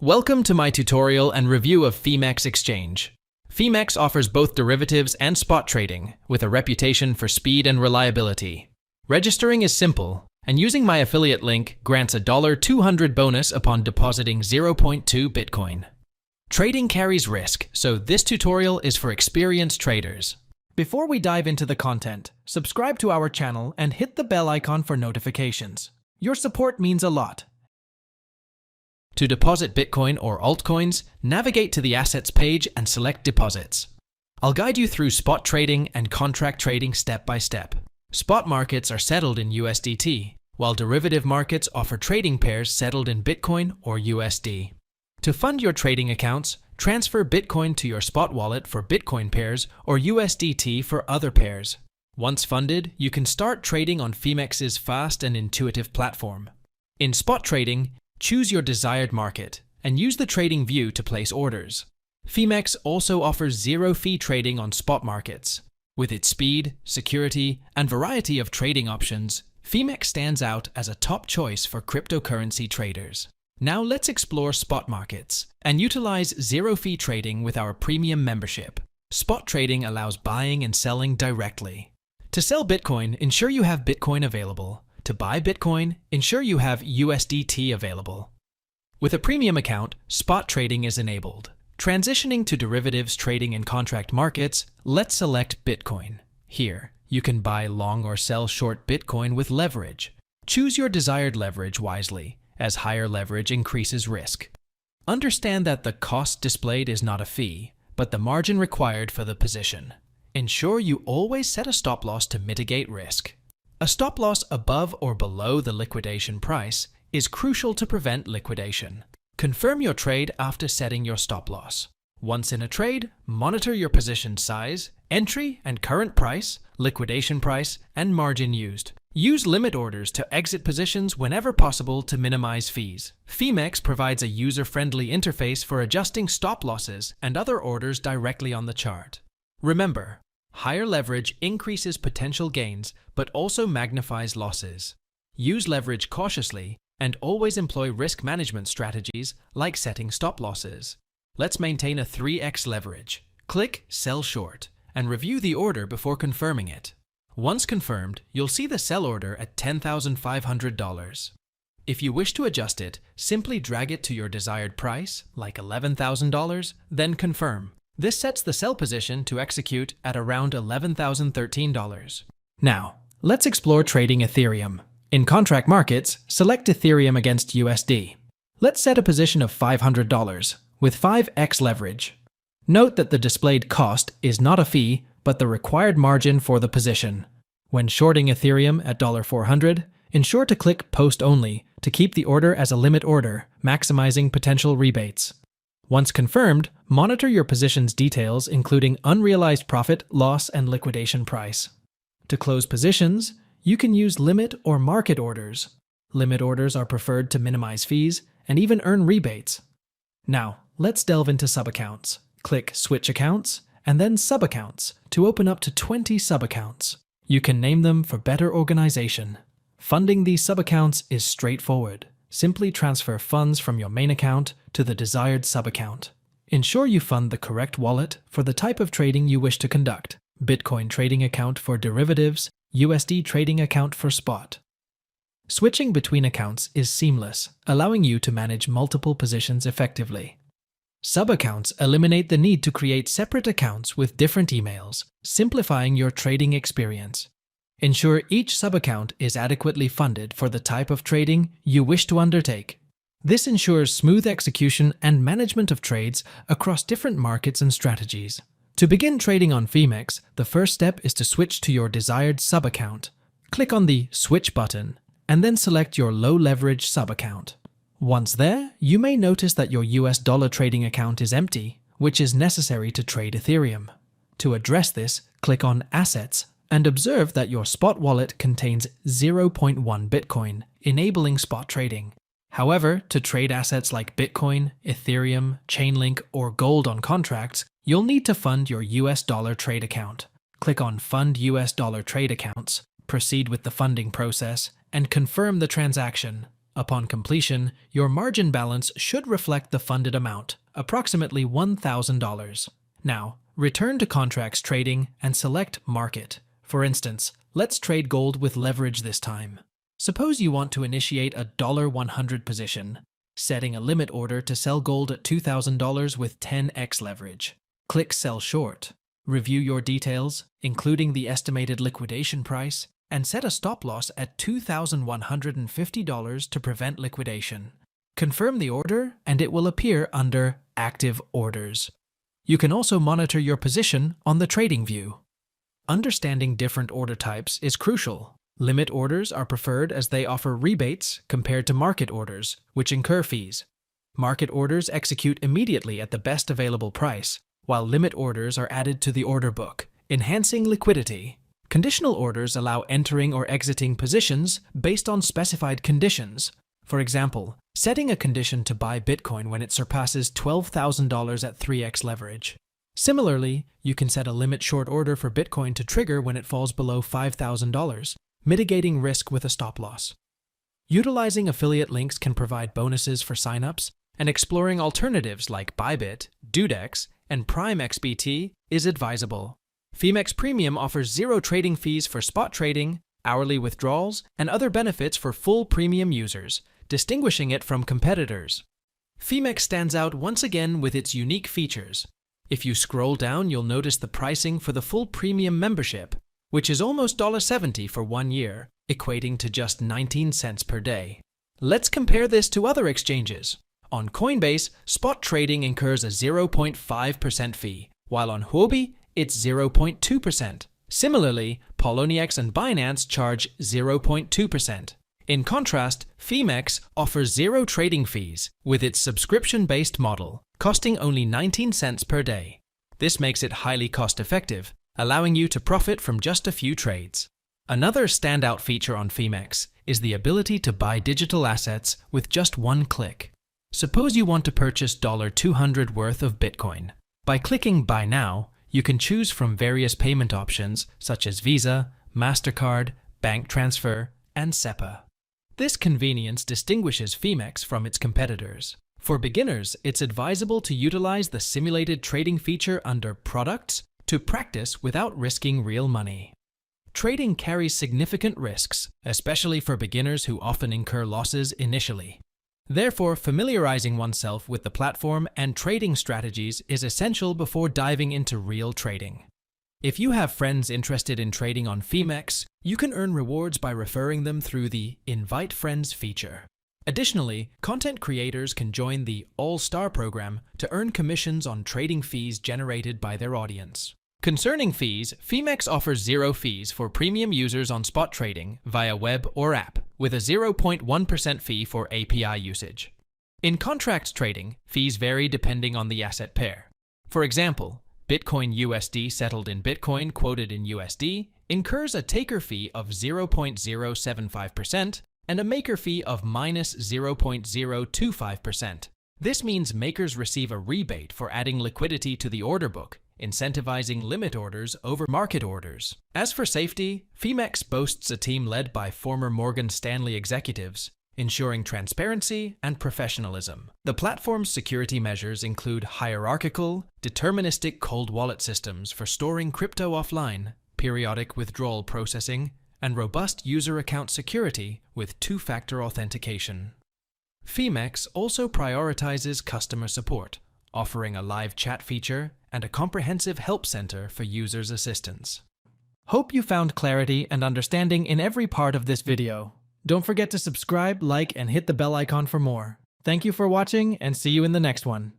Welcome to my tutorial and review of Phemex Exchange. Phemex offers both derivatives and spot trading, with a reputation for speed and reliability. Registering is simple, and using my affiliate link grants a $200 bonus upon depositing 0.2 Bitcoin. Trading carries risk, so this tutorial is for experienced traders. Before we dive into the content, subscribe to our channel and hit the bell icon for notifications. Your support means a lot. To deposit Bitcoin or altcoins, navigate to the Assets page and select Deposits. I'll guide you through spot trading and contract trading step by step. Spot markets are settled in USDT, while derivative markets offer trading pairs settled in Bitcoin or USD. To fund your trading accounts, transfer Bitcoin to your spot wallet for Bitcoin pairs or USDT for other pairs. Once funded, you can start trading on Phemex's fast and intuitive platform. In spot trading, choose your desired market and use the trading view to place orders. Phemex also offers zero-fee trading on spot markets. With its speed, security, and variety of trading options, Phemex stands out as a top choice for cryptocurrency traders. Now let's explore spot markets and utilize zero-fee trading with our premium membership. Spot trading allows buying and selling directly. To sell Bitcoin, ensure you have Bitcoin available. To buy Bitcoin, ensure you have USDT available. With a premium account, spot trading is enabled. Transitioning to derivatives trading in contract markets, let's select Bitcoin. Here, you can buy long or sell short Bitcoin with leverage. Choose your desired leverage wisely, as higher leverage increases risk. Understand that the cost displayed is not a fee, but the margin required for the position. Ensure you always set a stop loss to mitigate risk. A stop loss above or below the liquidation price is crucial to prevent liquidation. Confirm your trade after setting your stop loss. Once in a trade, monitor your position size, entry and current price, liquidation price, and margin used. Use limit orders to exit positions whenever possible to minimize fees. Phemex provides a user-friendly interface for adjusting stop losses and other orders directly on the chart. Remember, higher leverage increases potential gains but also magnifies losses. Use leverage cautiously and always employ risk management strategies like setting stop losses. Let's maintain a 3x leverage. Click Sell Short and review the order before confirming it. Once confirmed, you'll see the sell order at $10,500. If you wish to adjust it, simply drag it to your desired price, like $11,000, then confirm. This sets the sell position to execute at around $11,013. Now, let's explore trading Ethereum. In contract markets, select Ethereum against USD. Let's set a position of $500 with 5x leverage. Note that the displayed cost is not a fee, but the required margin for the position. When shorting Ethereum at $400, ensure to click Post Only to keep the order as a limit order, maximizing potential rebates. Once confirmed, monitor your position's details including unrealized profit, loss, and liquidation price. To close positions, you can use limit or market orders. Limit orders are preferred to minimize fees and even earn rebates. Now, let's delve into subaccounts. Click Switch Accounts and then Subaccounts to open up to 20 subaccounts. You can name them for better organization. Funding these subaccounts is straightforward. Simply transfer funds from your main account to the desired subaccount. Ensure you fund the correct wallet for the type of trading you wish to conduct. Bitcoin trading account for derivatives, USD trading account for spot. Switching between accounts is seamless, allowing you to manage multiple positions effectively. Subaccounts eliminate the need to create separate accounts with different emails, simplifying your trading experience. Ensure each subaccount is adequately funded for the type of trading you wish to undertake. This ensures smooth execution and management of trades across different markets and strategies. To begin trading on Phemex, the first step is to switch to your desired subaccount. Click on the Switch button and then select your low-leverage subaccount. Once there, you may notice that your US dollar trading account is empty, which is necessary to trade Ethereum. To address this, click on Assets and observe that your spot wallet contains 0.1 Bitcoin, enabling spot trading. However, to trade assets like Bitcoin, Ethereum, Chainlink, or gold on contracts, you'll need to fund your US dollar trade account. Click on Fund US Dollar Trade Accounts, proceed with the funding process, and confirm the transaction. Upon completion, your margin balance should reflect the funded amount, approximately $1,000. Now, return to contracts trading and select Market. For instance, let's trade gold with leverage this time. Suppose you want to initiate a $100 position, setting a limit order to sell gold at $2,000 with 10x leverage. Click Sell Short. Review your details, including the estimated liquidation price, and set a stop loss at $2,150 to prevent liquidation. Confirm the order and it will appear under Active Orders. You can also monitor your position on the trading view. Understanding different order types is crucial. Limit orders are preferred as they offer rebates compared to market orders, which incur fees. Market orders execute immediately at the best available price, while limit orders are added to the order book, enhancing liquidity. Conditional orders allow entering or exiting positions based on specified conditions. For example, setting a condition to buy Bitcoin when it surpasses $12,000 at 3x leverage. Similarly, you can set a limit short order for Bitcoin to trigger when it falls below $5,000, mitigating risk with a stop loss. Utilizing affiliate links can provide bonuses for signups, and exploring alternatives like Bybit, Dudex, and Prime XBT is advisable. Phemex Premium offers zero trading fees for spot trading, hourly withdrawals, and other benefits for full premium users, distinguishing it from competitors. Phemex stands out once again with its unique features. If you scroll down, you'll notice the pricing for the full premium membership, which is almost $70 for 1 year, equating to just 19 cents per day. Let's compare this to other exchanges. On Coinbase, spot trading incurs a 0.5% fee, while on Huobi, it's 0.2%. Similarly, Poloniex and Binance charge 0.2%. In contrast, Phemex offers zero trading fees with its subscription-based model, costing only 19 cents per day. This makes it highly cost-effective, allowing you to profit from just a few trades. Another standout feature on Phemex is the ability to buy digital assets with just one click. Suppose you want to purchase $200 worth of Bitcoin. By clicking Buy Now, you can choose from various payment options such as Visa, MasterCard, bank transfer, and SEPA. This convenience distinguishes Phemex from its competitors. For beginners, it's advisable to utilize the simulated trading feature under Products to practice without risking real money. Trading carries significant risks, especially for beginners who often incur losses initially. Therefore, familiarizing oneself with the platform and trading strategies is essential before diving into real trading. If you have friends interested in trading on Phemex, you can earn rewards by referring them through the Invite Friends feature. Additionally, content creators can join the All-Star program to earn commissions on trading fees generated by their audience. Concerning fees, Phemex offers zero fees for premium users on spot trading via web or app, with a 0.1% fee for API usage. In contract trading, fees vary depending on the asset pair. For example, Bitcoin USD settled in Bitcoin quoted in USD incurs a taker fee of 0.075% and a maker fee of minus 0.025%. This means makers receive a rebate for adding liquidity to the order book, incentivizing limit orders over market orders. As for safety, Phemex boasts a team led by former Morgan Stanley executives, ensuring transparency and professionalism. The platform's security measures include hierarchical, deterministic cold wallet systems for storing crypto offline, periodic withdrawal processing, and robust user account security with two-factor authentication. Phemex also prioritizes customer support, offering a live chat feature and a comprehensive help center for users' assistance. Hope you found clarity and understanding in every part of this video. Don't forget to subscribe, like, and hit the bell icon for more. Thank you for watching, and see you in the next one.